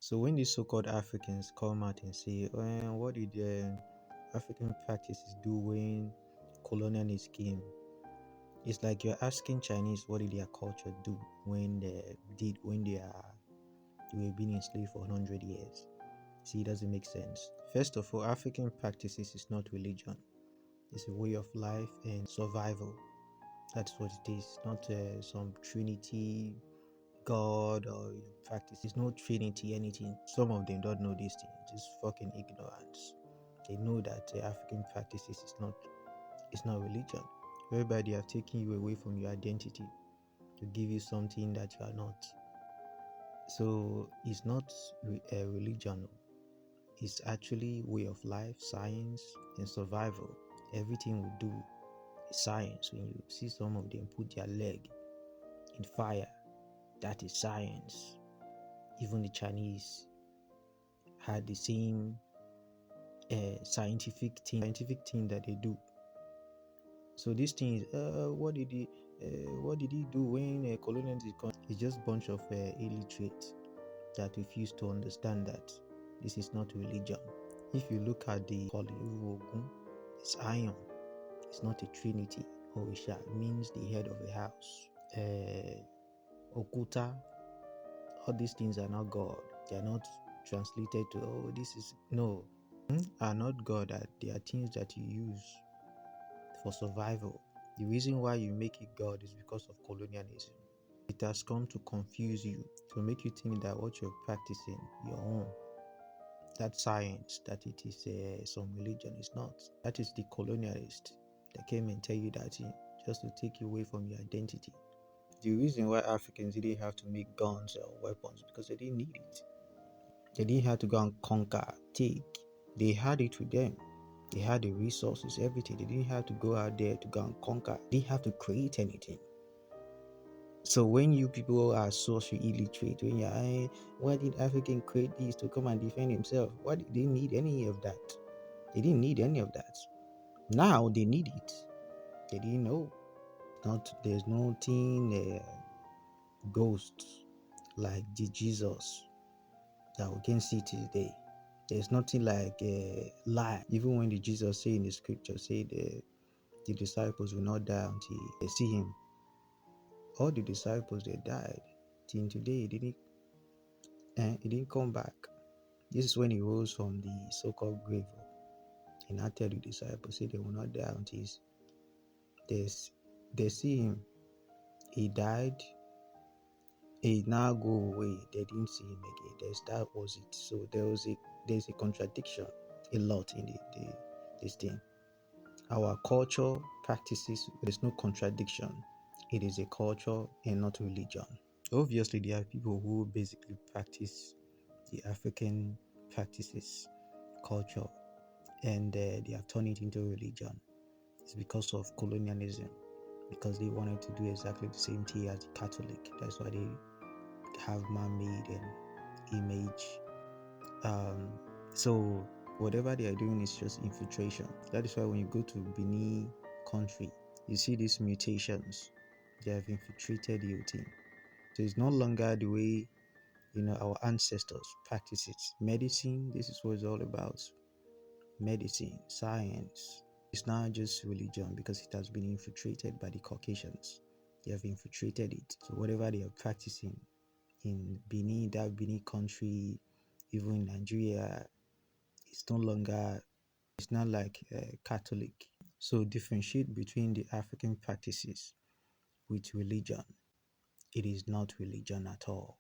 So when these so-called Africans come out and say, what did the African practices do when colonialists came? It's like you're asking Chinese what did their culture do when they were being enslaved for 100 years. See, it doesn't make sense. First of all, African practices is not religion. It's a way of life and survival. That's what it is. Not some Trinity God or practice. It's no Trinity anything. Some of them don't know these things. Just fucking ignorance. They know that African practices is not religion. Whereby they have taken you away from your identity to give you something that you are not. So it's not a religion. It's actually way of life, science, and survival. Everything we do is science. When you see some of them put their leg in fire, that is science. Even the Chinese had the same scientific thing that they do. So this thing is, what did he do when colonialism? It's just a bunch of illiterate that refuse to understand that this is not religion. If you look at the Ogun, it's iron. It's not a trinity. Orisha means the head of the house. Okuta, all these things are not God. They are not translated to, this is, no, are not God. They are things that you use for survival. The reason why you make it God is because of colonialism. It has come to confuse you, to make you think that what you're practicing, your own, that science, that it is some religion. Is not. That is the colonialist that came and tell you that just to take you away from your identity. The reason why Africans didn't have to make guns or weapons because they didn't need it. They didn't have to go and conquer, take. They had it with them. They had the resources, everything. They didn't have to go out there to go and conquer. They didn't have to create anything. So when you people are social illiterate, when you're, why did African create this to come and defend himself? Why did they need any of that? They didn't need any of that. Now they need it. They didn't know. There's nothing ghost like the Jesus that we can see today. There's nothing like a lie. Even when the Jesus say in the scripture, say the disciples will not die until they see him. All the disciples, they died. Till today, he didn't come back. This is when he rose from the so-called grave. And I tell the disciples, say they will not die until they see him. He died. He now go away. They didn't see him again. That was it. So there's a contradiction a lot in this thing. Our culture practices, there's no contradiction. It is a culture and not religion. Obviously, there are people who basically practice the African practices, culture, and they have turned it into religion. It's because of colonialism, because they wanted to do exactly the same thing as the Catholic. That's why they have man-made and image. So whatever they are doing is just infiltration. That is why when you go to Benin country, you see these mutations. They have infiltrated the thing. So it's no longer the way our ancestors practice it. Medicine, this is what it's all about. Medicine, science. It's not just religion because it has been infiltrated by the Caucasians. They have infiltrated it. So whatever they are practicing in Benin, that Benin country, even in Nigeria, it's not like Catholic. So differentiate between the African practices with religion. It is not religion at all.